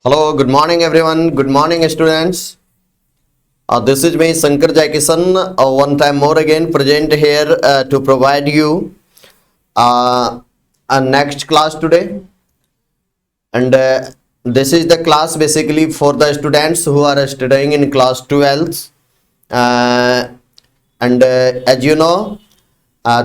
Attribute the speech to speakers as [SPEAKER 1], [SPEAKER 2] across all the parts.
[SPEAKER 1] Hello, good morning everyone. Good morning students. This is me Shankar Jaikishan, one time more again present here to provide you a next class today. And this is the class basically for the students who are studying in class 12th. And as you know,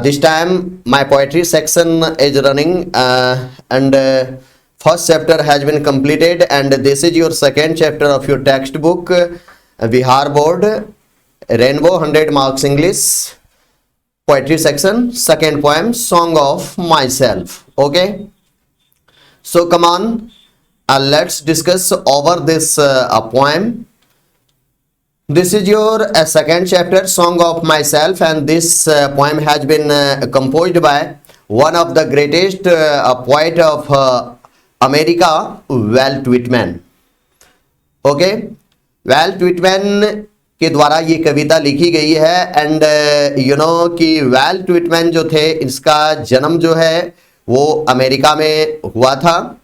[SPEAKER 1] this time my poetry section is running and first chapter has been completed, and this is your second chapter of your textbook, Bihar Board Rainbow 100 Marks English poetry section, second poem, Song of Myself. Okay, so come on, let's discuss over this poem. This is your second chapter, Song of Myself, and this poem has been composed by one of the greatest poet of America, belt Whitman. Okay, belt Whitman के द्वारा ये कविता लिखी गई है. And you know कि belt Whitman जो थे, इसका जन्म जो है वो अमेरिका में हुआ था,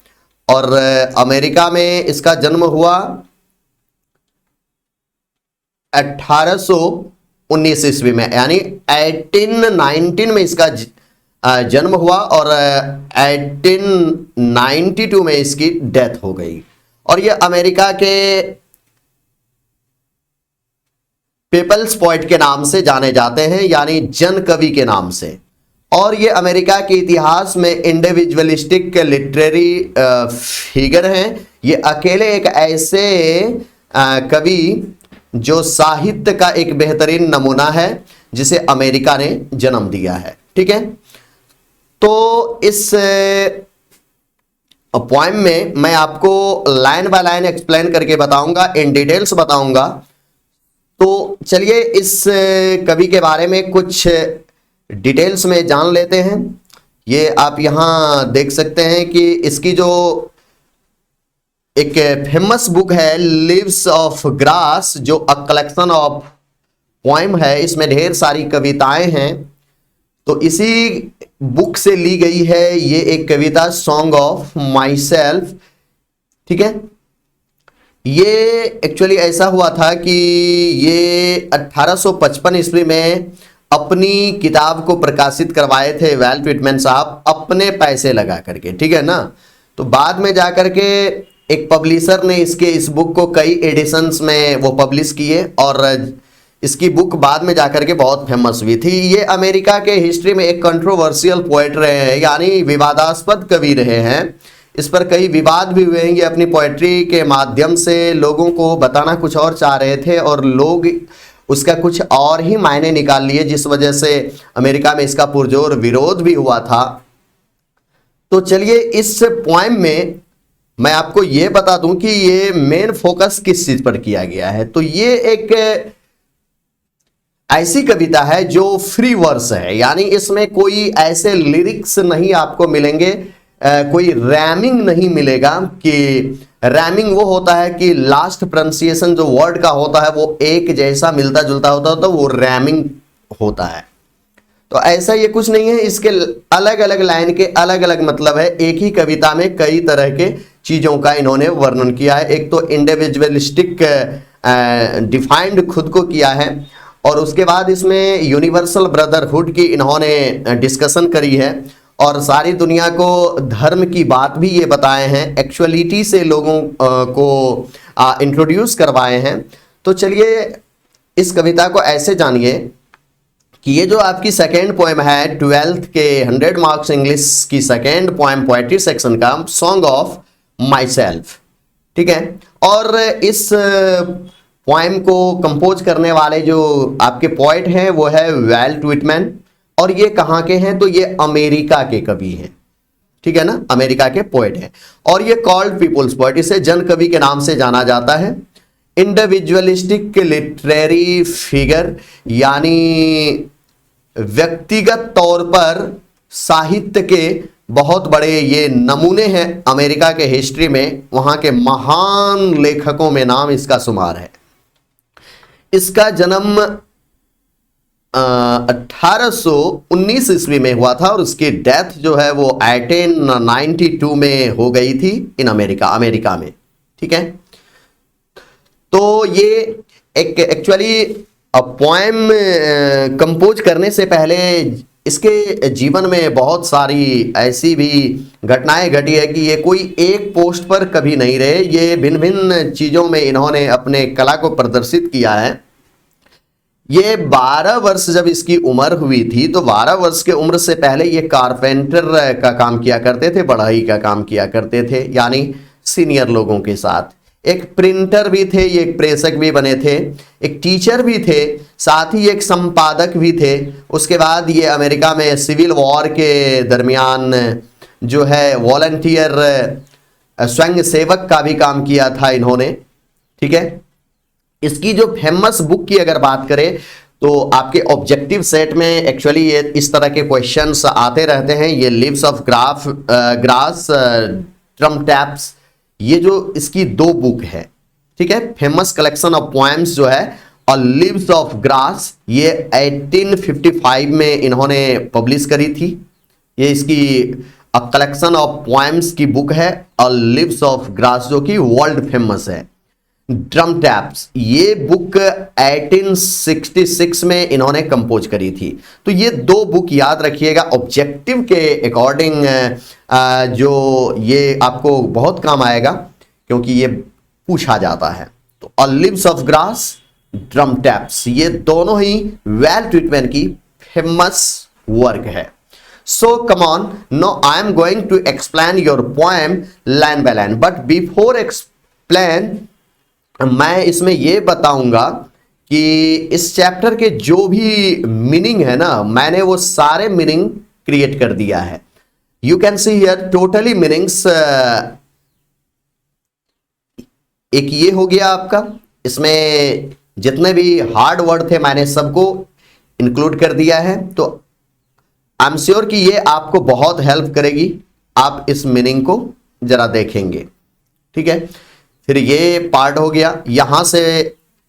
[SPEAKER 1] और अमेरिका में इसका जन्म हुआ 1819 ईस्वी में, यानी 1819 में इसका जन्म हुआ, और 1892 में इसकी डेथ हो गई. और ये अमेरिका के पीपल्स पोएट के नाम से जाने जाते हैं, यानी जन कवि के नाम से. और ये अमेरिका के इतिहास में इंडिविजुअलिस्टिक लिटरेरी फिगर हैं. ये अकेले एक ऐसे कवि जो साहित्य का एक बेहतरीन नमूना है, जिसे अमेरिका ने जन्म दिया है. ठीक है, तो इस पोएम में मैं आपको लाइन बाय लाइन एक्सप्लेन करके बताऊंगा, इन डिटेल्स बताऊंगा. तो चलिए इस कवि के बारे में कुछ डिटेल्स में जान लेते हैं. ये आप यहां देख सकते हैं कि इसकी जो एक फेमस बुक है, लीव्स ऑफ ग्रास, जो अ कलेक्शन ऑफ पोएम है, इसमें ढेर सारी कविताएं हैं. तो इसी बुक से ली गई है ये एक कविता, सॉन्ग ऑफ माई सेल्फ. ठीक है, ये एक्चुअली ऐसा हुआ था कि ये 1855 ईस्वी में अपनी किताब को प्रकाशित करवाए थे वेल्ट विटमैन साहब, अपने पैसे लगा करके. ठीक है ना. तो बाद में जाकर के एक पब्लिशर ने इस बुक को कई एडिशंस में वो पब्लिश किए, और इसकी बुक बाद में जाकर के बहुत फेमस हुई थी. ये अमेरिका के हिस्ट्री में एक कंट्रोवर्शियल पोएट रहे हैं, यानी विवादास्पद कवि रहे हैं. इस पर कई विवाद भी हुए हैं. ये अपनी पोएट्री के माध्यम से लोगों को बताना कुछ और चाह रहे थे, और लोग उसका कुछ और ही मायने निकाल लिए, जिस वजह से अमेरिका में इसका पुरजोर विरोध भी हुआ था. तो चलिए इस पोएम में मैं आपको ये बता दूं कि ये मेन फोकस किस चीज पर किया गया है. तो ये एक ऐसी कविता है जो फ्री वर्स है, यानी इसमें कोई ऐसे लिरिक्स नहीं आपको मिलेंगे, कोई रैमिंग नहीं मिलेगा. कि रैमिंग वो होता है कि लास्ट प्रोनाउंसिएशन जो वर्ड का होता है वो एक जैसा मिलता जुलता होता है, तो वो रैमिंग होता है. तो ऐसा ये कुछ नहीं है. इसके अलग अलग लाइन के अलग अलग मतलब है. एक ही कविता में कई तरह के चीजों का इन्होंने वर्णन किया है. एक तो इंडिविजुअलिस्टिक डिफाइंड खुद को किया है, और उसके बाद इसमें यूनिवर्सल ब्रदरहुड की इन्होंने डिस्कशन करी है, और सारी दुनिया को धर्म की बात भी ये बताए हैं, एक्चुअलिटी से लोगों को इंट्रोड्यूस करवाए हैं. तो चलिए इस कविता को ऐसे जानिए कि ये जो आपकी सेकेंड पोएम है 12th के 100 मार्क्स इंग्लिश की सेकेंड पोएम पोएट्री सेक्शन का, सॉन्ग ऑफ माई सेल्फ. ठीक है, और इस पोएम को कंपोज करने वाले जो आपके पोएट हैं वो है वेल्ट विटमैन, और ये कहाँ के हैं, तो ये अमेरिका के कवि हैं. ठीक है ना, अमेरिका के पोएट हैं, और ये कॉल्ड पीपुल्स पोएट, इसे जन कवि के नाम से जाना जाता है. इंडिविजुअलिस्टिक लिटरेरी फिगर, यानी व्यक्तिगत तौर पर साहित्य के बहुत बड़े ये नमूने हैं अमेरिका के हिस्ट्री में. वहां के महान लेखकों में नाम इसका शुमार है. इसका जन्म 1819 ईस्वी में हुआ था, और उसकी डेथ जो है वो 1892 में हो गई थी इन अमेरिका में. ठीक है। तो ये एक एक्चुअली पोएम कंपोज करने से पहले इसके जीवन में बहुत सारी ऐसी भी घटनाएं घटी है कि ये कोई एक पोस्ट पर कभी नहीं रहे। ये भिन्न भिन्न चीज़ों में इन्होंने अपने कला को प्रदर्शित किया है। ये 12 वर्ष जब इसकी उम्र हुई थी तो 12 वर्ष के उम्र से पहले ये कारपेंटर का काम किया करते थे, बढ़ई का काम किया करते थे, यानी सीनियर लोगों के साथ। एक प्रिंटर भी थे, ये एक प्रेषक भी बने थे, एक टीचर भी थे, साथ ही एक संपादक भी थे। उसके बाद ये अमेरिका में सिविल वॉर के दरमियान जो है वॉलंटियर स्वयं सेवक का भी काम किया था इन्होंने, ठीक है। इसकी जो फेमस बुक की अगर बात करें तो आपके ऑब्जेक्टिव सेट में एक्चुअली ये इस तरह के क्वेश्चंस आते रहते हैं। ये leaves of grass, Trump taps, ये जो इसकी 2 बुक है, ठीक है। फेमस कलेक्शन ऑफ पोएम्स जो है और लीव्स ऑफ ग्रास, ये 1855 में इन्होंने पब्लिश करी थी। ये इसकी कलेक्शन ऑफ पोएम्स की बुक है। और लीव्स ऑफ ग्रास जो कि वर्ल्ड फेमस है। ड्रम टैप्स, ये बुक 1866 में इन्होंने कंपोज करी थी। तो ये 2 बुक याद रखिएगा ऑब्जेक्टिव के अकॉर्डिंग, जो ये आपको बहुत काम आएगा क्योंकि ये पूछा जाता है। तो olives of grass, drum taps, ये दोनों ही वेल्ट व्हिटमैन की फेमस वर्क है। So come on, no I am going to explain your poem line by line, but before explain मैं इसमें यह बताऊंगा कि इस चैप्टर के जो भी मीनिंग है ना, मैंने वो सारे मीनिंग क्रिएट कर दिया है। You can see here totally meanings. एक ये हो गया आपका, इसमें जितने भी हार्ड वर्ड थे मैंने सबको इंक्लूड कर दिया है। तो आई एम श्योर कि ये आपको बहुत हेल्प करेगी। आप इस मीनिंग को जरा देखेंगे, ठीक है। फिर ये पार्ट हो गया। यहां से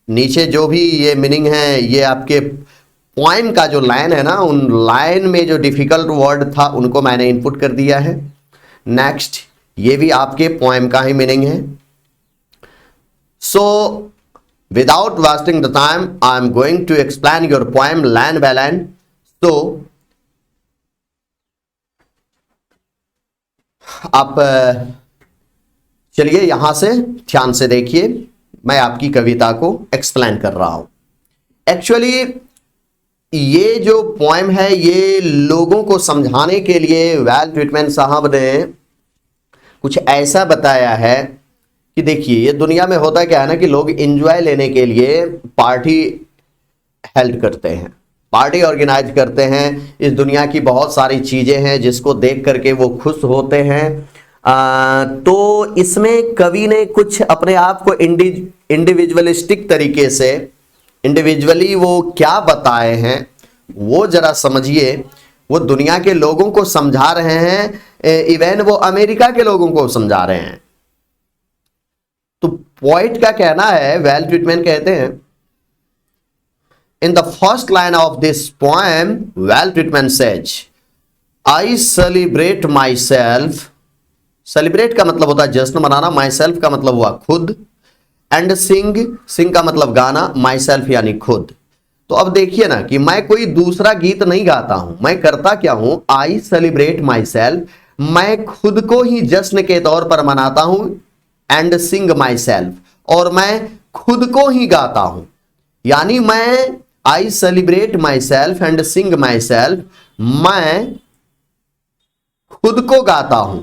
[SPEAKER 1] नीचे जो भी ये मीनिंग है, ये आपके पोएम का जो लाइन है ना, उन लाइन में जो डिफिकल्ट वर्ड था उनको मैंने इनपुट कर दिया है। नेक्स्ट, ये भी आपके पोएम का ही मीनिंग है। So without wasting the time I am going to explain your poem line by line. तो आप चलिए यहां से ध्यान से देखिए, मैं आपकी कविता को एक्सप्लेन कर रहा हूं। एक्चुअली ये जो पोएम है ये लोगों को समझाने के लिए वेल्ट व्हिटमैन साहब ने कुछ ऐसा बताया है कि देखिए, ये दुनिया में होता क्या है ना कि लोग एंजॉय लेने के लिए पार्टी हेल्ड करते हैं, पार्टी ऑर्गेनाइज करते हैं। इस दुनिया की बहुत सारी चीजें हैं जिसको देख करके वो खुश होते हैं। तो इसमें कवि ने कुछ अपने आप को इंडिविजुअलिस्टिक तरीके से, इंडिविजुअली वो क्या बताए हैं वो जरा समझिए। वो दुनिया के लोगों को समझा रहे हैं, इवन वो अमेरिका के लोगों को समझा रहे हैं। तो पोइट का कहना है, वेल्ट व्हिटमैन कहते हैं, in the first line of this poem belt Whitman says, I celebrate my self. Celebrate का मतलब होता है जश्न मनाना, माई सेल्फ का मतलब हुआ खुद, एंड सिंग, सिंग का मतलब गाना, माई सेल्फ यानी खुद। तो अब देखिए ना कि मैं कोई दूसरा गीत नहीं गाता हूं, मैं करता क्या हूं, आई सेलिब्रेट माई सेल्फ, मैं खुद को ही जश्न के तौर पर मनाता हूं, एंड सिंग माई सेल्फ, और मैं खुद को ही गाता हूं। यानी मैं I celebrate my self and Singh my self, मैं खुद को गाता हूं,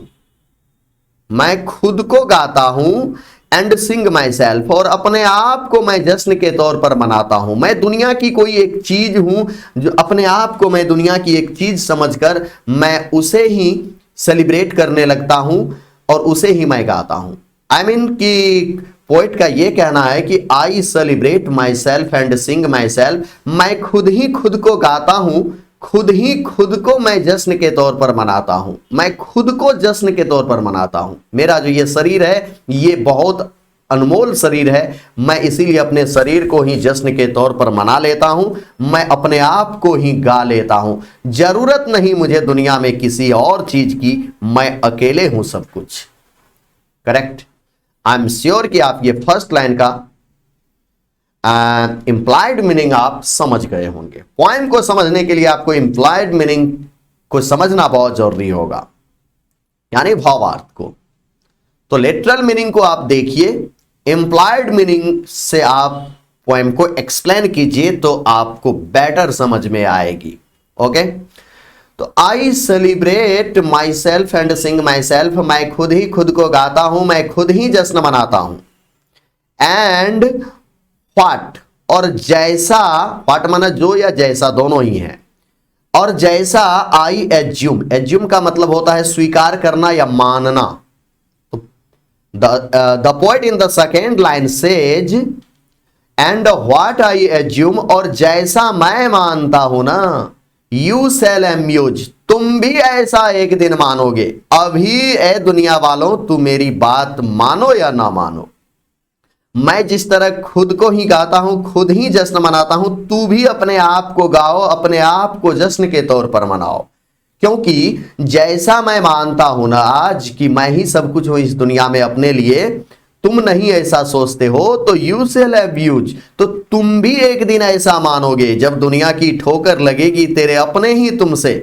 [SPEAKER 1] मैं खुद को गाता हूं, एंड सिंग माई सेल्फ, और अपने आप को मैं जश्न के तौर पर मनाता हूं। मैं दुनिया की कोई एक चीज हूं, जो अपने आप को मैं दुनिया की एक चीज समझकर मैं उसे ही सेलिब्रेट करने लगता हूं और उसे ही मैं गाता हूं। आई मीन कि पोइट का यह कहना है कि I celebrate my self and Singh my self, मैं खुद ही खुद को गाता हूं, खुद ही खुद को मैं जश्न के तौर पर मनाता हूं, मैं खुद को जश्न के तौर पर मनाता हूं। मेरा जो ये शरीर है ये बहुत अनमोल शरीर है, मैं इसीलिए अपने शरीर को ही जश्न के तौर पर मना लेता हूं, मैं अपने आप को ही गा लेता हूं। जरूरत नहीं मुझे दुनिया में किसी और चीज की, मैं अकेले हूं सब कुछ। करेक्ट। आई एम श्योर कि आप ये फर्स्ट लाइन का इंप्लाइड मीनिंग आप समझ गए होंगे। पोएम को समझने के लिए आपको इंप्लाइड मीनिंग को समझना बहुत जरूरी होगा, यानी भावार्थ को। तो लिटरल मीनिंग को आप देखिए, इंप्लाइड मीनिंग से आप पोएम को एक्सप्लेन कीजिए तो आपको बेटर समझ में आएगी। ओके, तो I celebrate my self and Singh my self, मैं खुद ही खुद को गाता हूं, मैं खुद ही जश्न मनाता हूं। एंड व्हाट, और जैसा, व्हाट माना जो या जैसा दोनों ही है, और जैसा आई एज्यूम, एज्यूम का मतलब होता है स्वीकार करना या मानना। The poet in the second line says and what I assume, और जैसा मैं मानता हूं ना, यू शैल अम्यूज, तुम भी ऐसा एक दिन मानोगे। अभी ए दुनिया वालों, तू मेरी बात मानो या ना मानो, मैं जिस तरह खुद को ही गाता हूं, खुद ही जश्न मनाता हूं, तू भी अपने आप को गाओ, अपने आप को जश्न के तौर पर मनाओ। क्योंकि जैसा मैं मानता हूं ना आज कि मैं ही सब कुछ हूं इस दुनिया में अपने लिए, तुम नहीं ऐसा सोचते हो, तो यू शैल अब्यूज, तो तुम भी एक दिन ऐसा मानोगे जब दुनिया की ठोकर लगेगी तेरे अपने ही तुमसे,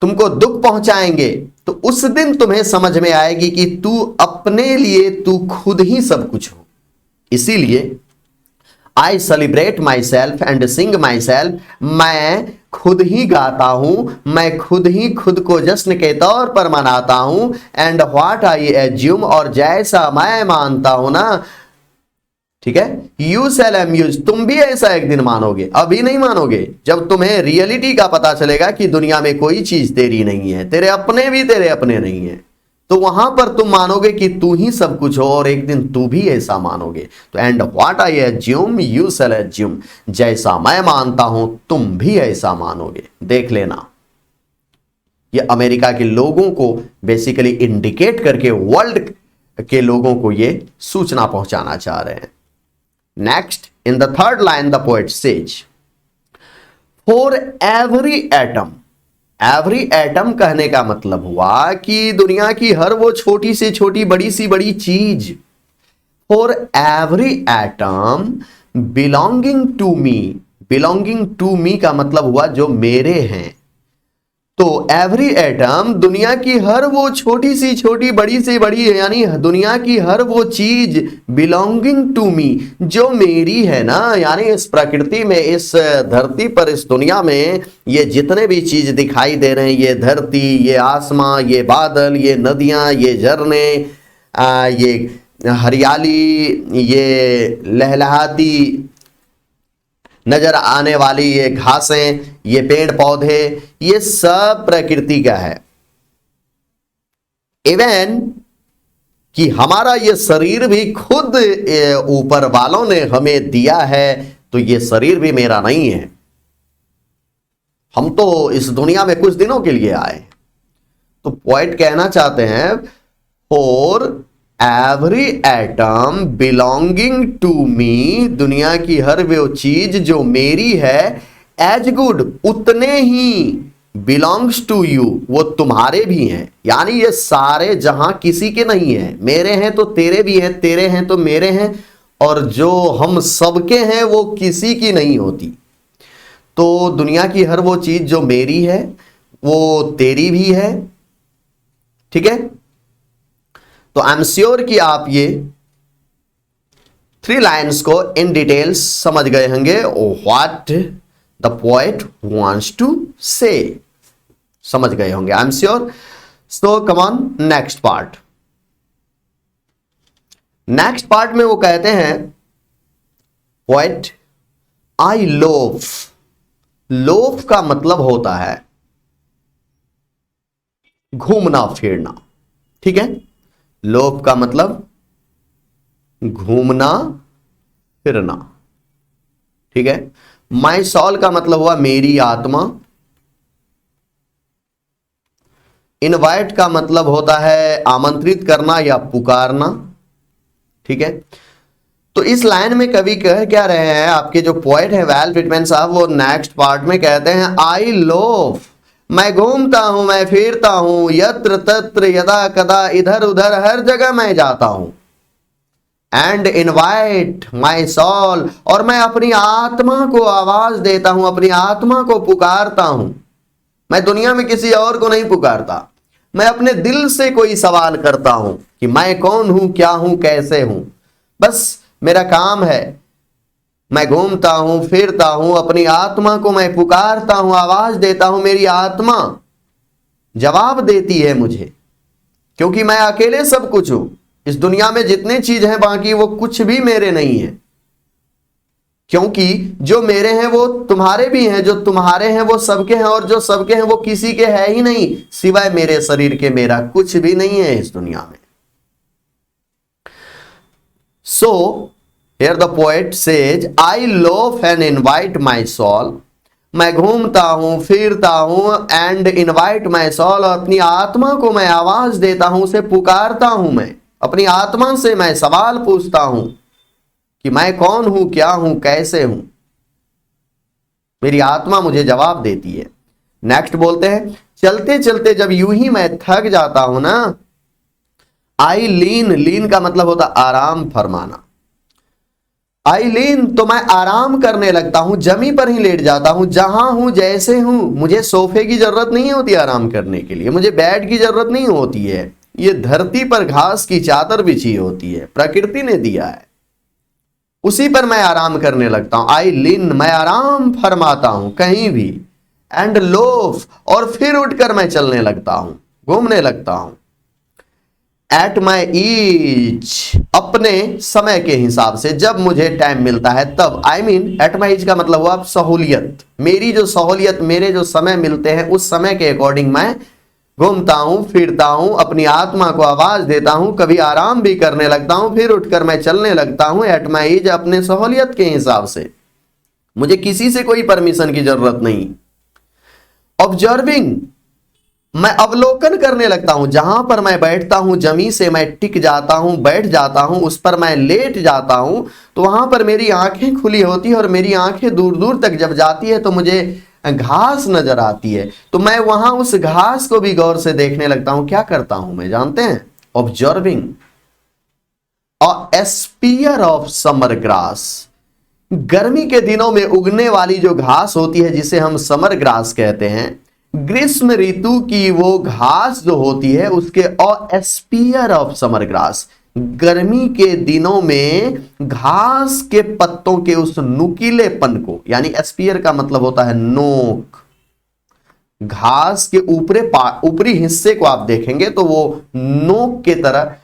[SPEAKER 1] तुमको दुख पहुंचाएंगे, तो उस दिन तुम्हें समझ में आएगी कि तू अपने लिए, तू खुद ही सब कुछ हो। इसीलिए I celebrate my self and Singh my self, मैं खुद ही गाता हूं, मैं खुद ही खुद को जश्न के तौर पर मनाता हूं। एंड व्हाट आई एज्यूम, और जैसा मैं मानता हूं ना, ठीक है, यू शैल अम्यूज, तुम भी ऐसा एक दिन मानोगे। अभी नहीं मानोगे, जब तुम्हें रियलिटी का पता चलेगा कि दुनिया में कोई चीज तेरी नहीं है, तेरे अपने भी तेरे अपने नहीं है, तो वहां पर तुम मानोगे कि तू ही सब कुछ हो, और एक दिन तू भी ऐसा मानोगे। तो and what I assume you shall assume, जैसा मैं मानता हूं तुम भी ऐसा मानोगे। देख लेना, ये अमेरिका के लोगों को बेसिकली इंडिकेट करके वर्ल्ड के लोगों को ये सूचना पहुंचाना चाह रहे हैं। Next, in the third line the poet says for every atom, every atom कहने का मतलब हुआ कि दुनिया की हर वो छोटी से छोटी, बड़ी सी बड़ी चीज। For every atom belonging to me, belonging to me का मतलब हुआ जो मेरे हैं। तो एवरी एटम, दुनिया की हर वो छोटी सी छोटी, बड़ी से बड़ी, यानी दुनिया की हर वो चीज बिलोंगिंग टू मी, जो मेरी है ना, यानी इस प्रकृति में, इस धरती पर, इस दुनिया में ये जितने भी चीज दिखाई दे रहे हैं, ये धरती, ये आसमां, ये बादल, ये नदियां, ये झरने, ये हरियाली, ये लहलहाती नजर आने वाली ये घासें, ये पेड़ पौधे, ये सब प्रकृति का है। इवन कि हमारा ये शरीर भी खुद ऊपर वालों ने हमें दिया है, तो ये शरीर भी मेरा नहीं है। हम तो इस दुनिया में कुछ दिनों के लिए आए। तो पोएट कहना चाहते हैं for every atom belonging to me, दुनिया की हर वो चीज जो मेरी है, एज गुड, उतने ही बिलोंग्स टू यू, वो तुम्हारे भी हैं। यानी ये सारे जहां किसी के नहीं है, मेरे हैं तो तेरे भी हैं, तेरे हैं तो मेरे हैं, और जो हम सबके हैं वो किसी की नहीं होती। तो दुनिया की हर वो चीज जो मेरी है वो तेरी भी है, ठीक है। तो आई एम श्योर कि आप ये 3 लाइन्स को इन डिटेल्स समझ गए होंगे, what the poet wants to say, समझ गए होंगे, I am sure. So come on, next part. Next part में वो कहते हैं पोएट आई लोफ, लोफ का मतलब होता है घूमना फिरना, ठीक है। लोफ का मतलब घूमना फिरना, ठीक है। माई सॉल का मतलब हुआ मेरी आत्मा। इनवाइट का मतलब होता है आमंत्रित करना या पुकारना, ठीक है। तो इस लाइन में कवि कह क्या रहे हैं, आपके जो पोएट है वेल व्हिटमैन साहब, वो नेक्स्ट पार्ट में कहते हैं आई लोफ, मैं घूमता हूं, मैं फिरता हूं, यत्र तत्र यदा कदा, इधर उधर हर जगह मैं जाता हूं। एंड इनवाइट माई सॉल, और मैं अपनी आत्मा को आवाज देता हूं, अपनी आत्मा को पुकारता हूं। मैं दुनिया में किसी और को नहीं पुकारता, मैं अपने दिल से कोई सवाल करता हूं कि मैं कौन हूं, क्या हूं, कैसे हूं। बस मेरा काम है, मैं घूमता हूं, फिरता हूं, अपनी आत्मा को मैं पुकारता हूं, आवाज देता हूं, मेरी आत्मा जवाब देती है मुझे, क्योंकि मैं अकेले सब कुछ हूं। इस दुनिया में जितने चीज हैं बाकी वो कुछ भी मेरे नहीं है, क्योंकि जो मेरे हैं वो तुम्हारे भी हैं, जो तुम्हारे हैं वो सबके हैं, और जो सबके हैं वो किसी के है ही नहीं सिवाय मेरे शरीर के। मेरा कुछ भी नहीं है इस दुनिया में। So here the poet says, I loaf and invite my soul, मैं घूमता हूं, फिरता हूं, एंड इनवाइट माई सॉल, और अपनी आत्मा को मैं आवाज देता हूं, उसे पुकारता हूं। मैं अपनी आत्मा से मैं सवाल पूछता हूं कि मैं कौन हूं, क्या हूं, कैसे हूं। मेरी आत्मा मुझे जवाब देती है। नेक्स्ट बोलते हैं, चलते चलते जब यूं ही मैं थक जाता हूं ना, आई लीन, लीन का मतलब होता आराम फरमाना। आई लीन, तो मैं आराम करने लगता हूं, जमी पर ही लेट जाता हूं, जहां हूं जैसे हूं। मुझे सोफे की जरूरत नहीं होती आराम करने के लिए, मुझे बेड की जरूरत नहीं होती है। ये धरती पर घास की चादर बिछी होती है, प्रकृति ने दिया है, उसी पर मैं आराम करने लगता हूं। आई लीन, मैं आराम फरमाता हूं कहीं भी। एंड लोफ, और फिर उठकर मैं चलने लगता हूं, घूमने लगता हूं। एट माई ईज, अपने समय के हिसाब से, जब मुझे टाइम मिलता है तब। I mean at my ease का मतलब हुआ सहूलियत, मेरी जो सहूलियत, मेरे जो समय मिलते हैं उस समय के अकॉर्डिंग मैं घूमता हूं, फिरता हूं, अपनी आत्मा को आवाज देता हूं, कभी आराम भी करने लगता हूं, फिर उठकर मैं चलने लगता हूं। एट माई एज, अपने सहूलियत के हिसाब से, मुझे किसी से कोई परमिशन की जरूरत नहीं। ऑब्जर्विंग, मैं अवलोकन करने लगता हूं, जहां पर मैं बैठता हूं जमी से मैं टिक जाता हूं, बैठ जाता हूं, उस पर मैं लेट जाता हूं, तो वहां पर मेरी आंखें खुली होती है, और मेरी आंखें दूर दूर तक जब जाती है तो मुझे घास नजर आती है, तो मैं वहां उस घास को भी गौर से देखने लगता हूं। क्या करता हूं मैं, जानते हैं? Observing a spear of summer grass, गर्मी के दिनों में उगने वाली जो घास होती है जिसे हम समर ग्रास कहते हैं, ग्रीष्म ऋतु की वो घास जो होती है उसके अ स्पीयर ऑफ समर ग्रास, गर्मी के दिनों में घास के पत्तों के उस नुकीलेपन को, यानी स्पीयर का मतलब होता है नोक, घास के ऊपरी हिस्से को आप देखेंगे तो वो नोक के तरह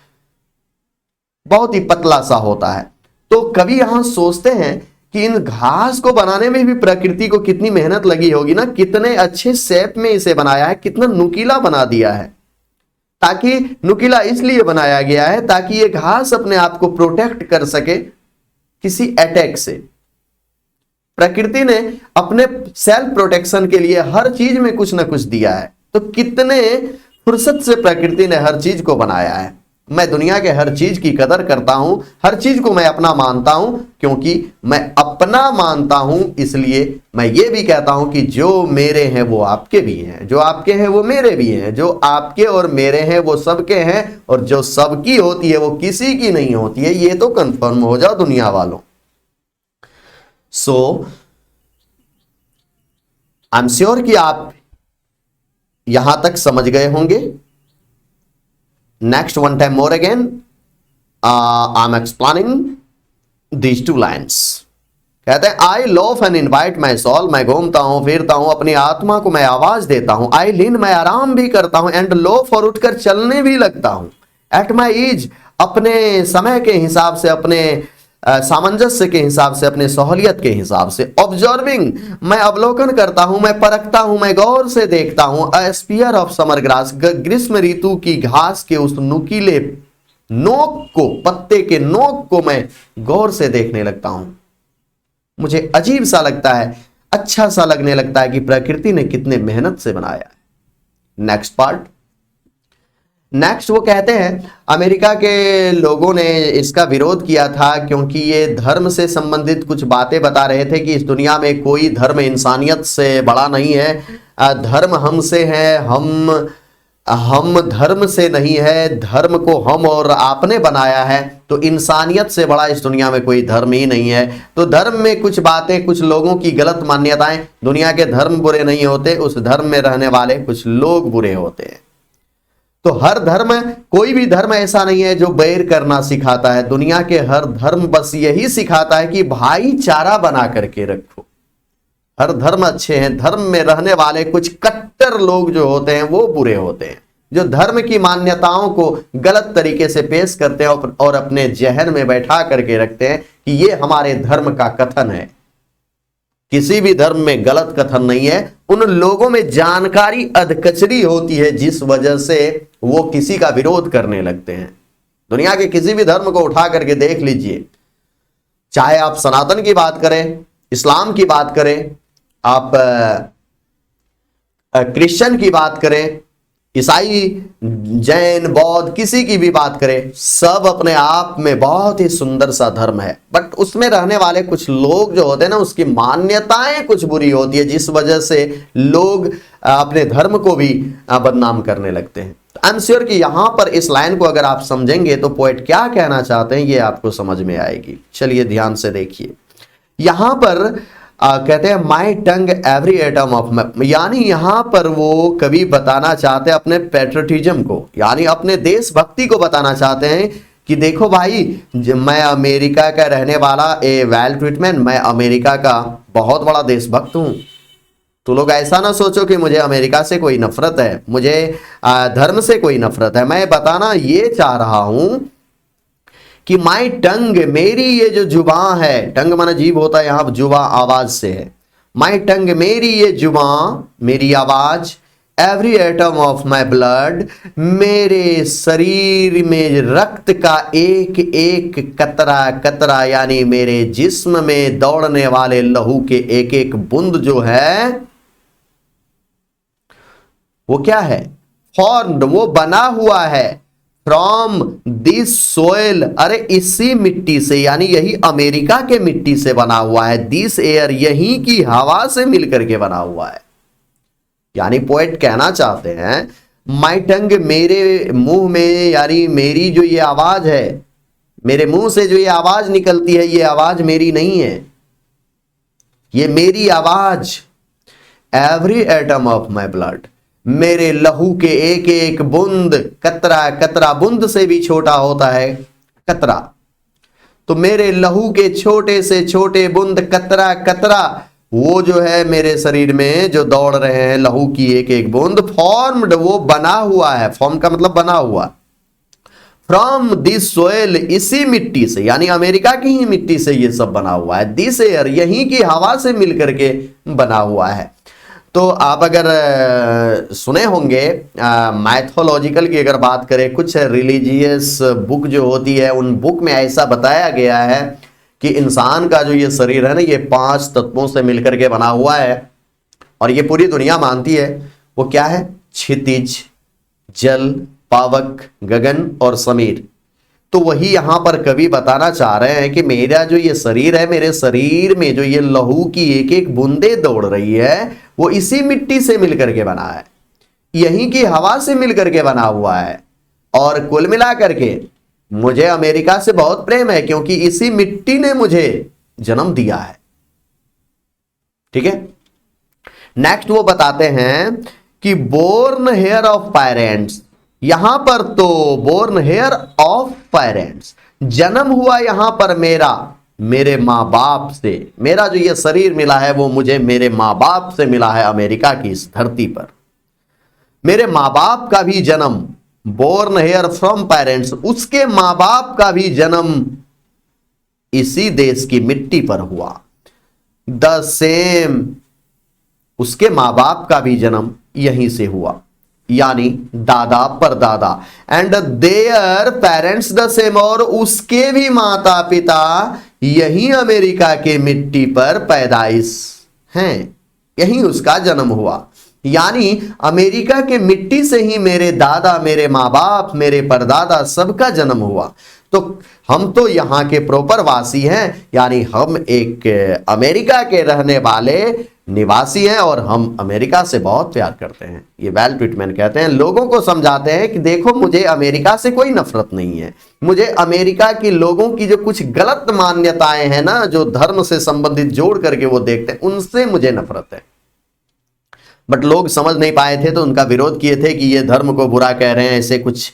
[SPEAKER 1] बहुत ही पतला सा होता है। तो कभी यहां सोचते हैं कि इन घास को बनाने में भी प्रकृति को कितनी मेहनत लगी होगी ना, कितने अच्छे शेप में इसे बनाया है, कितना नुकीला बना दिया है। ताकि नुकीला इसलिए बनाया गया है ताकि ये घास अपने आप को प्रोटेक्ट कर सके किसी अटैक से। प्रकृति ने अपने सेल्फ प्रोटेक्शन के लिए हर चीज में कुछ ना कुछ दिया है। तो कितने फुर्सत से प्रकृति ने हर चीज को बनाया है। मैं दुनिया के हर चीज की कदर करता हूं, हर चीज को मैं अपना मानता हूं, क्योंकि मैं अपना मानता हूं इसलिए मैं ये भी कहता हूं कि जो मेरे हैं वो आपके भी हैं, जो आपके हैं वो मेरे भी हैं, जो आपके और मेरे हैं वो सबके हैं, और जो सबकी होती है वो किसी की नहीं होती है। ये तो कंफर्म हो जाओ दुनिया वालों। सो आई एम श्योर कि आप यहां तक समझ गए होंगे। Next, one time more again, I'm explaining these two lines. कहते हैं I love and invite my soul, मैं घूमता हूं, फिरता हूं, अपनी आत्मा को मैं आवाज देता हूं। I lean, मैं आराम भी करता हूं, and loaf, और उठकर चलने भी लगता हूं। At my age, अपने समय के हिसाब से, अपने सामंजस्य के हिसाब से, अपने सहूलियत के हिसाब से। ऑब्जर्विंग, मैं अवलोकन करता हूं, मैं परखता हूं, मैं गौर से देखता हूं। अ स्पीयर ऑफ समर ग्रास, ग्रीष्म ऋतु की घास के उस नुकीले नोक को, पत्ते के नोक को मैं गौर से देखने लगता हूं। मुझे अजीब सा लगता है, अच्छा सा लगने लगता है कि प्रकृति ने कितने मेहनत से बनाया है। Next part. नेक्स्ट वो कहते हैं अमेरिका के लोगों ने इसका विरोध किया था क्योंकि ये धर्म से संबंधित कुछ बातें बता रहे थे कि इस दुनिया में कोई धर्म इंसानियत से बड़ा नहीं है, धर्म हमसे है, हम धर्म से नहीं है, धर्म को हम और आपने बनाया है, तो इंसानियत से बड़ा इस दुनिया में कोई धर्म ही नहीं है। तो धर्म में कुछ बातें, कुछ लोगों की गलत मान्यताएं, दुनिया के धर्म बुरे नहीं होते, उस धर्म में रहने वाले कुछ लोग बुरे होते हैं। तो हर धर्म, कोई भी धर्म ऐसा नहीं है जो बैर करना सिखाता है। दुनिया के हर धर्म बस यही सिखाता है कि भाईचारा बना करके रखो। हर धर्म अच्छे हैं, धर्म में रहने वाले कुछ कट्टर लोग जो होते हैं वो बुरे होते हैं, जो धर्म की मान्यताओं को गलत तरीके से पेश करते हैं और अपने जहन में बैठा करके रखते हैं कि ये हमारे धर्म का कथन है। किसी भी धर्म में गलत कथन नहीं है, उन लोगों में जानकारी अधकचरी होती है जिस वजह से वो किसी का विरोध करने लगते हैं। दुनिया के किसी भी धर्म को उठा करके देख लीजिए, चाहे आप सनातन की बात करें, इस्लाम की बात करें, आप क्रिश्चियन की बात करें, ईसाई, जैन, बौद्ध, किसी की भी बात करें, सब अपने आप में बहुत ही सुंदर सा धर्म है। बट उसमें रहने वाले कुछ लोग जो होते हैं ना, उसकी मान्यताएं कुछ बुरी होती है जिस वजह से लोग अपने धर्म को भी बदनाम करने लगते हैं। आई एम श्योर कि यहां पर इस लाइन को अगर आप समझेंगे तो पोएट क्या कहना चाहते हैं ये आपको समझ में आएगी। चलिए ध्यान से देखिए, यहां पर कहते हैं माई टंग एवरी एटम ऑफ माई, यानी यहां पर वो कवि बताना चाहते हैं अपने पैट्रियटिज्म को, यानी अपने देशभक्ति को बताना चाहते हैं कि देखो भाई, मैं अमेरिका का रहने वाला ए वेल ट्रीटमेंट, मैं अमेरिका का बहुत बड़ा देशभक्त हूं। तो लोग ऐसा ना सोचो कि मुझे अमेरिका से कोई नफरत है, मुझे धर्म से कोई नफरत है। मैं बताना ये चाह रहा हूं कि माई टंग, मेरी ये जो जुबान है, टंग माना जीभ होता है, यहां जुबान आवाज से है, माई टंग, मेरी ये जुबान, मेरी आवाज, every atom of my blood, मेरे शरीर में रक्त का एक एक कतरा कतरा, यानी मेरे जिस्म में दौड़ने वाले लहू के एक एक बूंद जो है वो क्या है? फॉर्म्ड, वो बना हुआ है, फ्रॉम दिस सोयल, अरे इसी मिट्टी से, यानी यही अमेरिका के मिट्टी से बना हुआ है। दिस एयर, यहीं की हवा से मिलकर के बना हुआ है। यानी पोएट कहना चाहते हैं माई टंग, मेरे मुंह में, यानी मेरी जो ये आवाज है, मेरे मुंह से जो ये आवाज निकलती है, ये आवाज मेरी नहीं है, ये मेरी आवाज, every atom of my blood, मेरे लहू के एक एक बूंद, कतरा कतरा, बूंद से भी छोटा होता है कतरा, तो मेरे लहू के छोटे से छोटे बूंद, कतरा कतरा, वो जो है मेरे शरीर में जो दौड़ रहे हैं, लहू की एक एक बूंद, फॉर्म्ड, वो बना हुआ है, फॉर्म का मतलब बना हुआ, फ्रॉम दिस सोयल, इसी मिट्टी से, यानी अमेरिका की ही मिट्टी से ये सब बना हुआ है। दिस एयर, यहीं की हवा से मिलकर के बना हुआ है। तो आप अगर सुने होंगे मैथोलॉजिकल की अगर बात करें, कुछ रिलीजियस बुक जो होती है, उन बुक में ऐसा बताया गया है कि इंसान का जो ये शरीर है ना, ये 5 तत्वों से मिलकर के बना हुआ है, और ये पूरी दुनिया मानती है। वो क्या है? क्षितिज, जल, पावक, गगन और समीर। तो वही यहां पर कवि बताना चाह रहे हैं कि मेरा जो ये शरीर है, मेरे शरीर में जो ये लहू की एक एक बूंदे दौड़ रही है, वो इसी मिट्टी से मिलकर के बना है, यहीं की हवा से मिलकर के बना हुआ है। और कुल मिलाकर के मुझे अमेरिका से बहुत प्रेम है, क्योंकि इसी मिट्टी ने मुझे जन्म दिया है। ठीक है, नेक्स्ट वो बताते हैं कि बोर्न हेयर ऑफ पेरेंट्स, यहां पर तो बोर्न हेयर ऑफ पेरेंट्स, जन्म हुआ यहां पर मेरा, मेरे मां बाप से। मेरा जो ये शरीर मिला है वो मुझे मेरे मां बाप से मिला है, अमेरिका की इस धरती पर। मेरे मां बाप का भी जन्म, बोर्न हेयर फ्रॉम पेरेंट्स, उसके मां बाप का भी जन्म इसी देश की मिट्टी पर हुआ। द सेम, उसके मां बाप का भी जन्म यहीं से हुआ, यानी दादा परदादा। And their parents the same, और उसके भी माता पिता यही अमेरिका के मिट्टी पर पैदाइश हैं, यही उसका जन्म हुआ। यानी अमेरिका के मिट्टी से ही मेरे दादा, मेरे माँ बाप, मेरे परदादा सबका जन्म हुआ। तो तो हम तो यहाँ के प्रॉपर वासी हैं, यानी हम एक अमेरिका के रहने वाले निवासी हैं और हम अमेरिका से बहुत प्यार करते हैं। ये वेल व्हिटमैन कहते हैं, लोगों को समझाते हैं कि देखो मुझे अमेरिका से कोई नफरत नहीं है, मुझे अमेरिका के लोगों की जो कुछ गलत मान्यताएं हैं ना, जो धर्म से संबंधित जोड़ करके वो देखते हैं, उनसे मुझे नफरत है। बट लोग समझ नहीं पाए थे तो उनका विरोध किए थे कि ये धर्म को बुरा कह रहे हैं, ऐसे कुछ,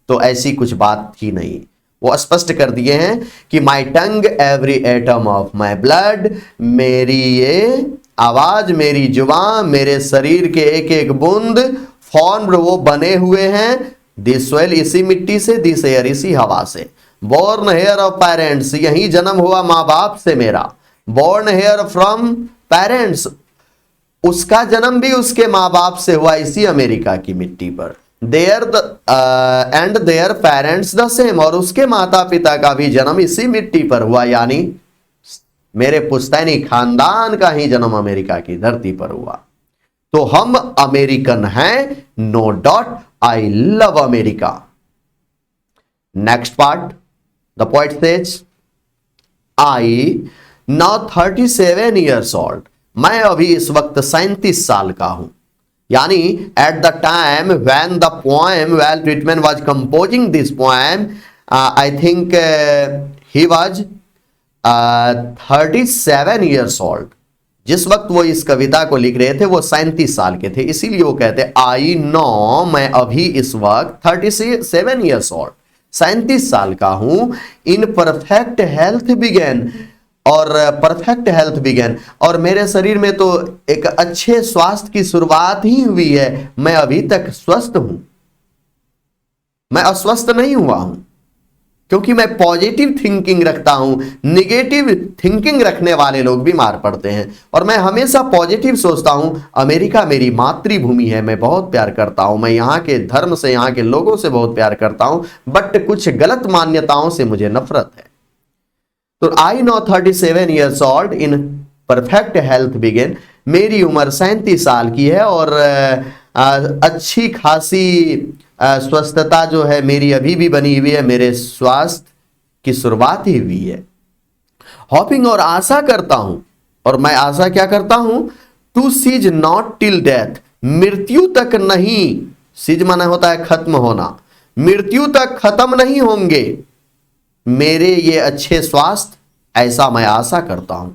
[SPEAKER 1] तो ऐसी कुछ बात ही नहीं। वो स्पष्ट कर दिए हैं कि my tongue every atom of my blood, मेरी ये आवाज, मेरी जुबान, मेरे शरीर के एक एक बूंद फॉर्म्ड, वो बने हुए हैं, दिस सोइल इसी मिट्टी से, दिस एयर इसी हवा से, बोर्न हेयर ऑफ पेरेंट्स, यही जन्म हुआ माँ बाप से मेरा, बोर्न हेयर फ्रॉम पेरेंट्स, उसका जन्म भी उसके माँ बाप से हुआ इसी अमेरिका की मिट्टी पर, their and their parents the same, और उसके माता पिता का भी जन्म इसी मिट्टी पर हुआ, यानी मेरे पुश्तैनी खानदान का ही जन्म अमेरिका की धरती पर हुआ। तो हम अमेरिकन हैं, no doubt, I love America. Next part, the poet says, I now 37 years old, मैं अभी इस वक्त 37 साल का हूं, यानी at the time when the poem Walt Whitman was composing this poem, I think he was 37 years old. जिस वक्त वो इस कविता को लिख रहे थे वो 37 साल के थे, इसीलिए वो कहते आई नो, मैं अभी इस वक्त 37 ईयर्स ओल्ड, 37 साल का हूं, इन परफेक्ट हेल्थ बिगेन, और परफेक्ट हेल्थ बिगेन, और मेरे शरीर में तो एक अच्छे स्वास्थ्य की शुरुआत ही हुई है, मैं अभी तक स्वस्थ हूं, मैं अस्वस्थ नहीं हुआ हूं, क्योंकि मैं पॉजिटिव थिंकिंग रखता हूं। निगेटिव थिंकिंग रखने वाले लोग बीमार पड़ते हैं, और मैं हमेशा पॉजिटिव सोचता हूं। अमेरिका मेरी मातृभूमि है, मैं बहुत प्यार करता हूं, मैं यहाँ के धर्म से, यहाँ के लोगों से बहुत प्यार करता हूं, बट कुछ गलत मान्यताओं से मुझे नफरत है। तो I now 37 years old, in perfect health begin, मेरी उम्र 37 साल की है और अच्छी खासी स्वस्थता जो है मेरी अभी भी बनी हुई है, मेरे स्वास्थ्य की शुरुआत ही हुई है। हॉपिंग, और आशा करता हूं, और मैं आशा क्या करता हूं, to cease not till death, मृत्यु तक नहीं, सीज माना होता है खत्म होना, मृत्यु तक खत्म नहीं होंगे मेरे ये अच्छे स्वास्थ्य, ऐसा मैं आशा करता हूं।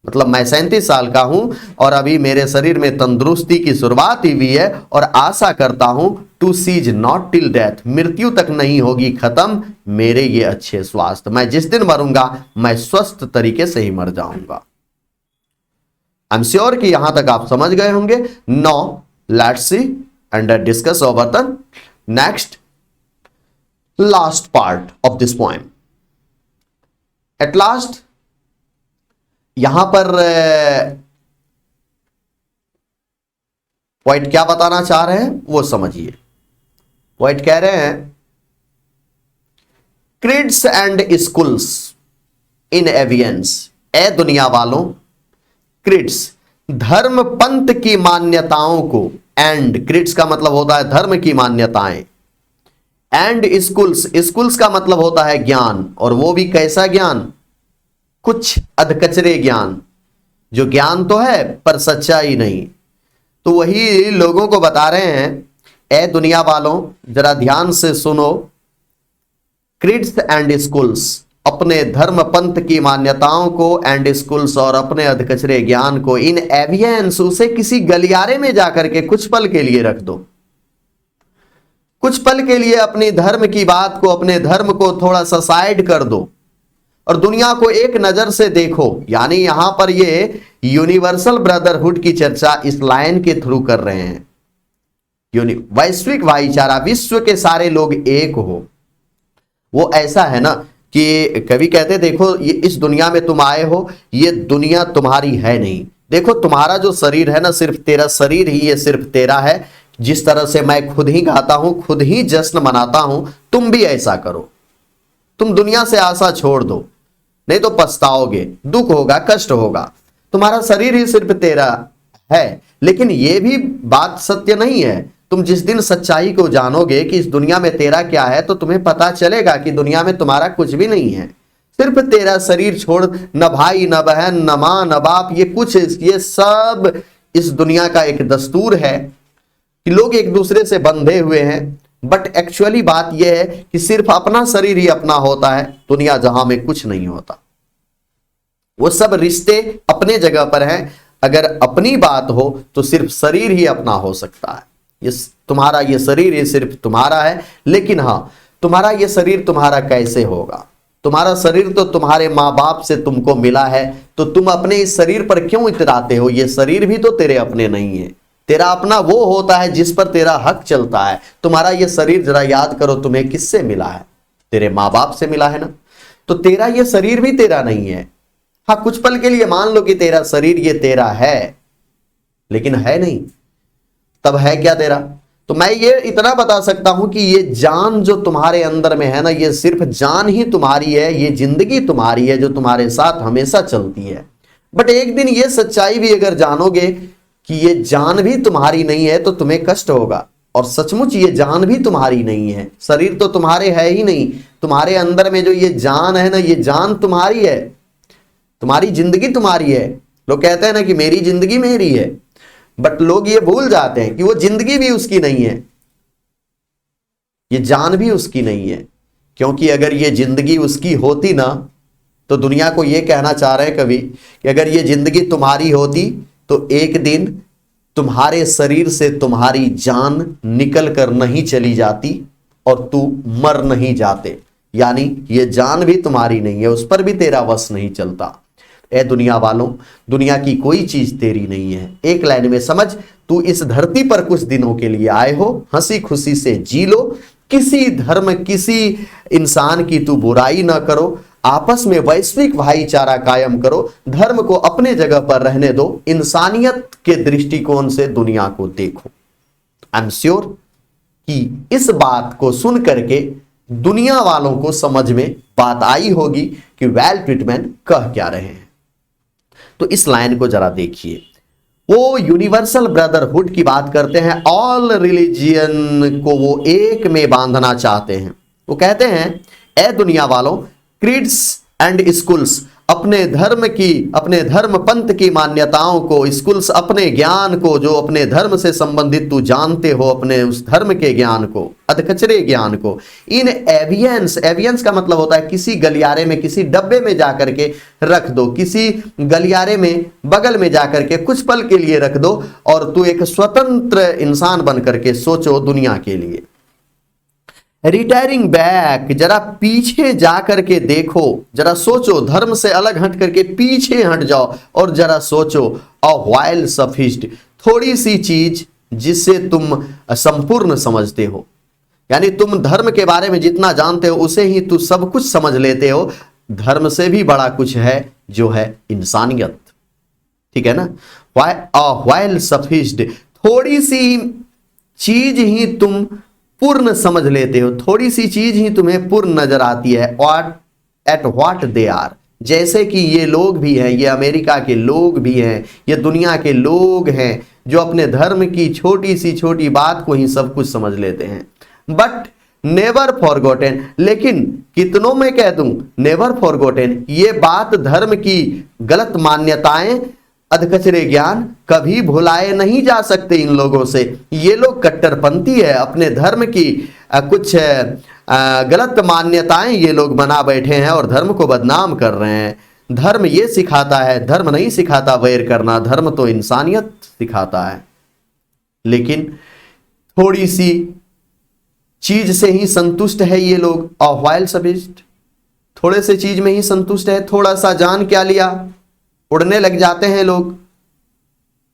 [SPEAKER 1] मतलब मैं 37 साल का हूं और अभी मेरे शरीर में तंदुरुस्ती की शुरुआत ही हुई है, और आशा करता हूं to cease not till death, मृत्यु तक नहीं होगी खत्म मेरे ये अच्छे स्वास्थ्य, मैं जिस दिन मरूंगा मैं स्वस्थ तरीके से ही मर जाऊंगा। आई एम श्योर कि यहां तक आप समझ गए होंगे। Now let's see and discuss over the next last part of this poem. At last यहां पर पोएट क्या बताना चाह रहे हैं वो समझिए। पोएट कह रहे हैं, क्रिड्स एंड स्कूल्स इन एवियंस, ए दुनिया वालों, क्रिड्स धर्म पंथ की मान्यताओं को, एंड क्रिड्स का मतलब होता है धर्म की मान्यताएं, एंड स्कूल्स, स्कूल्स का मतलब होता है ज्ञान, और वो भी कैसा ज्ञान, कुछ अधकचरे ज्ञान, जो ज्ञान तो है पर सच्चाई नहीं। तो वही लोगों को बता रहे हैं, ए दुनिया वालों जरा ध्यान से सुनो, क्रिड्स एंड स्कूल्स, अपने धर्म पंथ की मान्यताओं को, एंड स्कूल्स और अपने अधकचरे ज्ञान को, इन एवियंस, उसे किसी गलियारे में जाकर के कुछ पल के लिए रख दो, कुछ पल के लिए अपनी धर्म की बात को, अपने धर्म को थोड़ा सा साइड कर दो और दुनिया को एक नजर से देखो। यानी यहां पर ये यूनिवर्सल ब्रदरहुड की चर्चा इस लाइन के थ्रू कर रहे हैं, वैश्विक भाईचारा, विश्व के सारे लोग एक हो। वो ऐसा है ना कि कवि कहते देखो ये इस दुनिया में तुम आए हो, ये दुनिया तुम्हारी है नहीं, देखो तुम्हारा जो शरीर है ना, सिर्फ तेरा शरीर ही ये सिर्फ तेरा है, जिस तरह से मैं खुद ही गाता हूं, खुद ही जश्न मनाता हूं, तुम भी ऐसा करो, तुम दुनिया से आशा छोड़ दो, नहीं तो पछताओगे, दुख होगा, कष्ट होगा, तुम्हारा शरीर ही सिर्फ तेरा है। लेकिन यह भी बात सत्य नहीं है, तुम जिस दिन सच्चाई को जानोगे कि इस दुनिया में तेरा क्या है, तो तुम्हें पता चलेगा कि दुनिया में तुम्हारा कुछ भी नहीं है। सिर्फ तेरा शरीर छोड़, न भाई न बहन न मां न बाप, ये सब इस दुनिया का एक दस्तूर है कि लोग एक दूसरे से बंधे हुए हैं। बट एक्चुअली बात यह है कि सिर्फ अपना शरीर ही अपना होता है, दुनिया जहां में कुछ नहीं होता। वो सब रिश्ते अपने जगह पर हैं। अगर अपनी बात हो तो सिर्फ शरीर ही अपना हो सकता है। तुम्हारा ये शरीर ये सिर्फ तुम्हारा है। लेकिन हाँ, तुम्हारा ये शरीर तुम्हारा कैसे होगा? तुम्हारा शरीर तो तुम्हारे माँ बाप से तुमको मिला है, तो तुम अपने इस शरीर पर क्यों इतराते हो? ये शरीर भी तो तेरे अपने नहीं है। तेरा अपना वो होता है जिस पर तेरा हक चलता है। तुम्हारा ये शरीर जरा याद करो, तुम्हें किससे मिला है? तेरे माँ बाप से मिला है ना। तो तेरा ये शरीर भी तेरा नहीं है। हाँ, कुछ पल के लिए मान लो कि तेरा शरीर ये तेरा है, लेकिन है नहीं। तब है क्या तेरा? तो मैं ये इतना बता सकता हूं कि ये जान जो तुम्हारे अंदर में है ना, ये सिर्फ जान ही तुम्हारी है। ये जिंदगी तुम्हारी है जो तुम्हारे साथ हमेशा चलती है। बट एक दिन ये सच्चाई भी अगर जानोगे कि ये जान भी तुम्हारी नहीं है, तो तुम्हें कष्ट होगा। और सचमुच ये जान भी तुम्हारी नहीं है। शरीर तो तुम्हारे है ही नहीं। तुम्हारे अंदर में जो ये जान है ना, ये जान तुम्हारी है। तुम्हारी जिंदगी तुम्हारी है। लोग कहते हैं ना कि मेरी जिंदगी मेरी है, बट लोग ये भूल जाते हैं कि वो जिंदगी भी उसकी नहीं है, ये जान भी उसकी नहीं है। क्योंकि अगर ये जिंदगी उसकी होती ना, तो दुनिया को ये कहना चाह रहे हैं कवि कि अगर ये जिंदगी तुम्हारी होती तो एक दिन तुम्हारे शरीर से तुम्हारी जान निकल कर नहीं चली जाती और तू मर नहीं जाते। यानी ये जान भी तुम्हारी नहीं है, उस पर भी तेरा वश नहीं चलता। ए दुनिया वालों, दुनिया की कोई चीज तेरी नहीं है। एक लाइन में समझ, तू इस धरती पर कुछ दिनों के लिए आए हो, हंसी खुशी से जी लो। किसी धर्म किसी इंसान की तू बुराई ना करो। आपस में वैश्विक भाईचारा कायम करो। धर्म को अपने जगह पर रहने दो। इंसानियत के दृष्टिकोण से दुनिया को देखो। आई एम श्योर कि इस बात को सुन करके दुनिया वालों को समझ में बात आई होगी कि वेल ट्रीटमेंट कह क्या रहे हैं। तो इस लाइन को जरा देखिए। वो यूनिवर्सल ब्रदरहुड की बात करते हैं। ऑल रिलीजियन को वो एक में बांधना चाहते हैं। वो कहते हैं, ए दुनिया वालों, क्रीड्स एंड स्कूल्स अपने धर्म पंथ की मान्यताओं को, स्कूल्स अपने ज्ञान को, जो अपने धर्म से संबंधित तू जानते हो, अपने उस धर्म के ज्ञान को, अधकचरे ज्ञान को, इन एवियंस का मतलब होता है किसी गलियारे में, किसी डब्बे में जाकर के रख दो। किसी गलियारे में बगल में जाकर के कुछ पल के लिए रख दो और तू एक स्वतंत्र इंसान बन करके सोचो दुनिया के लिए। रिटायरिंग बैक, जरा पीछे जाकर के देखो, जरा सोचो, धर्म से अलग हट करके पीछे हट जाओ और जरा सोचो। अ व्हाइल सफिस्ड, थोड़ी सी चीज जिसे तुम संपूर्ण समझते हो। यानी तुम धर्म के बारे में जितना जानते हो उसे ही तू सब कुछ समझ लेते हो। धर्म से भी बड़ा कुछ है जो है इंसानियत। ठीक है ना? व्हाइल सफिस्ड, थोड़ी सी चीज ही तुम पूर्ण समझ लेते हो। थोड़ी सी चीज ही तुम्हें पूर्ण नजर आती है। एट व्हाट दे आर, जैसे कि ये लोग भी हैं, ये अमेरिका के लोग भी हैं, ये दुनिया के लोग हैं जो अपने धर्म की छोटी सी छोटी बात को ही सब कुछ समझ लेते हैं। बट नेवर फॉरगॉटेन, लेकिन कितनों में कह दूं नेवर फॉरगॉटेन, ये बात धर्म की गलत मान्यताएं, अधकचरे ज्ञान कभी भुलाए नहीं जा सकते इन लोगों से। ये लोग कट्टरपंथी है। अपने धर्म की कुछ गलत मान्यताएं ये लोग बना बैठे हैं और धर्म को बदनाम कर रहे हैं। धर्म ये सिखाता है, धर्म नहीं सिखाता वैर करना, धर्म तो इंसानियत सिखाता है। लेकिन थोड़ी सी चीज से ही संतुष्ट है ये लोग। व्हाइल सफिस्ड, थोड़े से चीज में ही संतुष्ट है। थोड़ा सा जान क्या लिया, उड़ने लग जाते हैं लोग।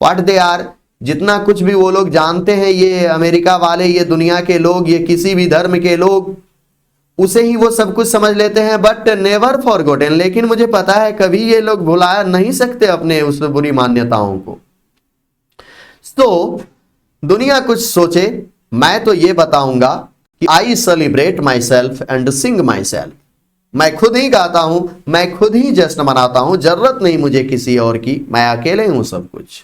[SPEAKER 1] व्हाट दे आर, जितना कुछ भी वो लोग जानते हैं, ये अमेरिका वाले, ये दुनिया के लोग, ये किसी भी धर्म के लोग, उसे ही वो सब कुछ समझ लेते हैं। बट नेवर फॉरगॉटेन, लेकिन मुझे पता है कभी ये लोग भुला नहीं सकते अपने उस बुरी मान्यताओं को। तो दुनिया कुछ सोचे, मैं तो ये बताऊंगा कि I celebrate my self and Singh my self. मैं खुद ही गाता हूं, मैं खुद ही जश्न मनाता हूं, जरूरत नहीं मुझे किसी और की, मैं अकेले हूं सब कुछ।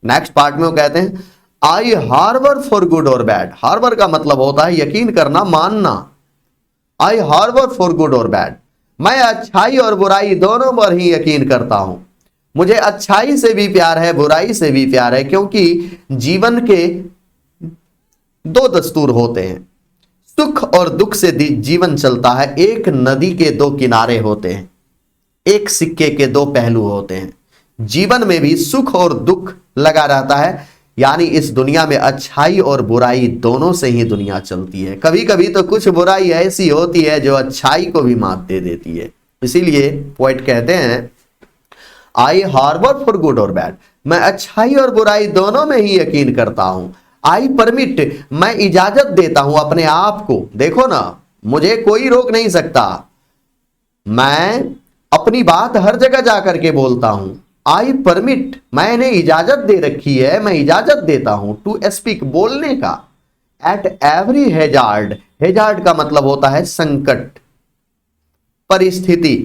[SPEAKER 1] नेक्स्ट पार्ट में वो कहते हैं, आई हार्बर फॉर गुड और बैड। हार्बर का मतलब होता है यकीन करना, मानना। आई हार्बर फॉर गुड और बैड, मैं अच्छाई और बुराई दोनों पर ही यकीन करता हूं। मुझे अच्छाई से भी प्यार है, बुराई से भी प्यार है, क्योंकि जीवन के दो दस्तूर होते हैं। सुख और दुख से जीवन चलता है। एक नदी के दो किनारे होते हैं, एक सिक्के के दो पहलू होते हैं। जीवन में भी सुख और दुख लगा रहता है, यानी इस दुनिया में अच्छाई और बुराई दोनों से ही दुनिया चलती है। कभी कभी तो कुछ बुराई ऐसी होती है जो अच्छाई को भी मात दे देती है। इसीलिए पोएट कहते हैं आई हार्बर फॉर गुड और बैड, मैं अच्छाई और बुराई दोनों में ही यकीन करता हूं। आई परमिट, मैं इजाजत देता हूं अपने आप को। देखो ना, मुझे कोई रोक नहीं सकता, मैं अपनी बात हर जगह जाकर के बोलता हूं। आई परमिट, मैंने इजाजत दे रखी है, मैं इजाजत देता हूं टू स्पीक, बोलने का। एट एवरी हेजार्ड, हेजार्ड का मतलब होता है संकट, परिस्थिति,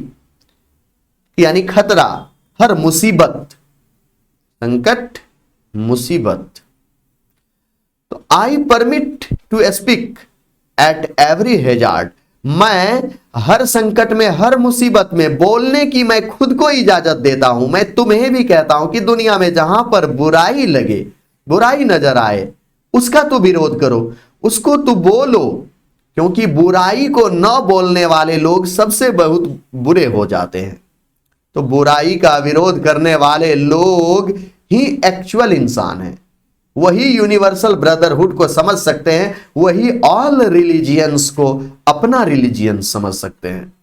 [SPEAKER 1] यानी खतरा, हर मुसीबत, संकट, मुसीबत। तो I permit to speak at every hazard, मैं हर संकट में, हर मुसीबत में बोलने की मैं खुद को इजाजत देता हूं। मैं तुम्हें भी कहता हूं कि दुनिया में जहां पर बुराई लगे, बुराई नजर आए, उसका तू विरोध करो, उसको तू बोलो, क्योंकि बुराई को न बोलने वाले लोग सबसे बहुत बुरे हो जाते हैं। तो बुराई का विरोध करने वाले लोग ही एक्चुअल इंसान हैं, वही यूनिवर्सल ब्रदरहुड को समझ सकते हैं, वही ऑल रिलीजियंस को अपना रिलीजियन समझ सकते हैं।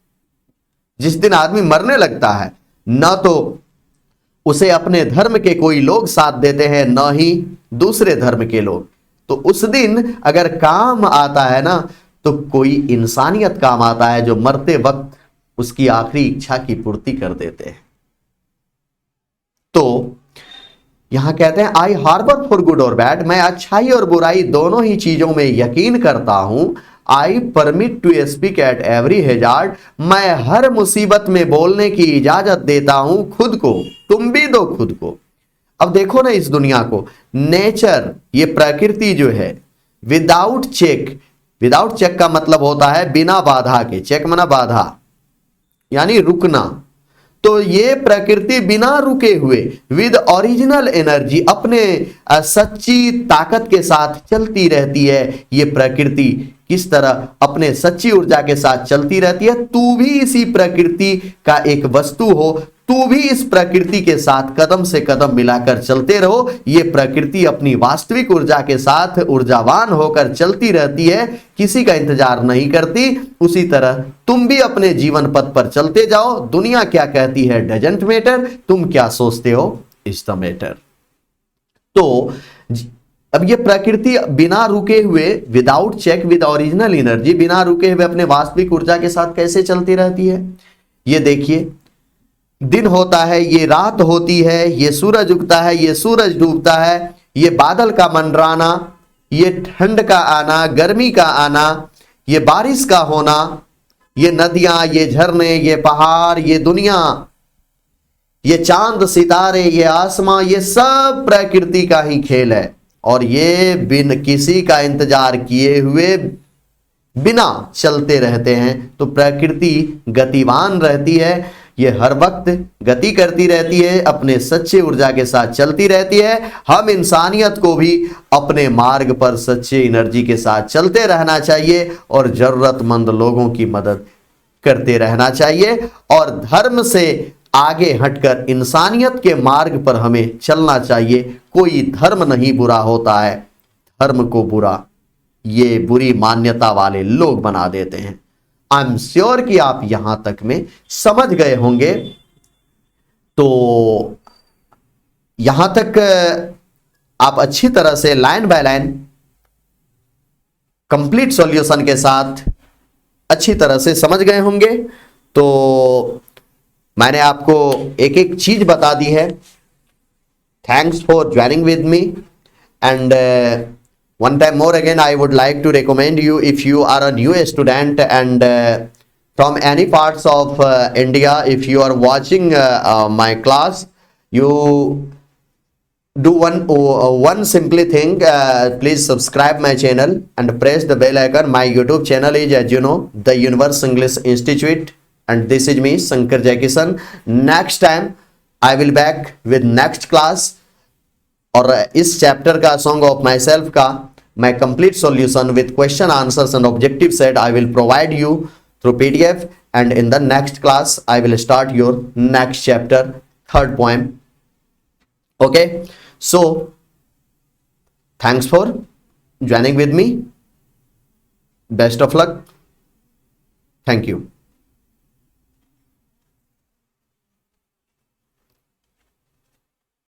[SPEAKER 1] जिस दिन आदमी मरने लगता है, न तो उसे अपने धर्म के कोई लोग साथ देते हैं, न ही दूसरे धर्म के लोग, तो उस दिन अगर काम आता है ना, तो कोई इंसानियत काम आता है, जो मरते वक्त उसकी आखिरी इच्छा की पूर्ति कर देते हैं। तो यहां कहते हैं आई हार्बर फॉर गुड और बैड, मैं अच्छाई और बुराई दोनों ही चीजों में यकीन करता हूं। I permit to speak at every hazard, मैं हर मुसीबत में बोलने की इजाजत देता हूं खुद को, तुम भी दो खुद को। अब देखो ना इस दुनिया को, नेचर, ये प्रकृति जो है, विदाउट चेक, विदाउट चेक का मतलब होता है बिना बाधा के, चेक माना बाधा, यानी रुकना। तो ये प्रकृति बिना रुके हुए विद ओरिजिनल एनर्जी, अपने सच्ची ताकत के साथ चलती रहती है। ये प्रकृति किस तरह अपने सच्ची ऊर्जा के साथ चलती रहती है। तू भी इसी प्रकृति का एक वस्तु हो, तू भी इस प्रकृति के साथ कदम से कदम मिलाकर चलते रहो। ये प्रकृति अपनी वास्तविक ऊर्जा के साथ ऊर्जावान होकर चलती रहती है, किसी का इंतजार नहीं करती। उसी तरह तुम भी अपने जीवन पथ पर चलते जाओ। दुनिया क्या कहती है डजंट मैटर, तुम क्या सोचते हो इज द मैटर। तो अब ये प्रकृति बिना रुके हुए, without check with original energy, बिना रुके हुए अपने वास्तविक ऊर्जा के साथ कैसे चलती रहती है। ये देखिए, दिन होता है, ये रात होती है, ये सूरज उगता है, ये सूरज डूबता है, ये बादल का मंडराना, ये ठंड का आना, गर्मी का आना, ये बारिश का होना, ये नदियां, ये झरने, ये पहाड़, ये दुनिया, ये चांद सितारे, ये आसमां, ये सब प्रकृति का ही खेल है। और ये बिन किसी का इंतजार किए हुए बिना चलते रहते हैं। तो प्रकृति गतिवान रहती है, ये हर वक्त गति करती रहती है, अपने सच्चे ऊर्जा के साथ चलती रहती है। हम इंसानियत को भी अपने मार्ग पर सच्चे एनर्जी के साथ चलते रहना चाहिए और जरूरतमंद लोगों की मदद करते रहना चाहिए। और धर्म से आगे हटकर इंसानियत के मार्ग पर हमें चलना चाहिए। कोई धर्म नहीं बुरा होता है, धर्म को बुरा ये बुरी मान्यता वाले लोग बना देते हैं। आई एम श्योर कि आप यहां तक में समझ गए होंगे। तो यहां तक आप अच्छी तरह से line by line complete solution के साथ अच्छी तरह से समझ गए होंगे। तो मैंने आपको एक एक चीज बता दी है। Thanks for joining with me and one time more again I would like to recommend you, if you are a new student and from any parts of India, if you are watching my class, you do one simply thing, please subscribe my channel and press the bell icon. My YouTube channel is, as you know, the Universe English Institute, and this is me, Shankar Jackison. Next time I will back with next class, और इस chapter का song of my self का मैं complete solution with question answers and objective set I will provide you through PDF, and in the next class I will start your next chapter, third poem. Okay, so thanks for joining with me. Best of luck. Thank you.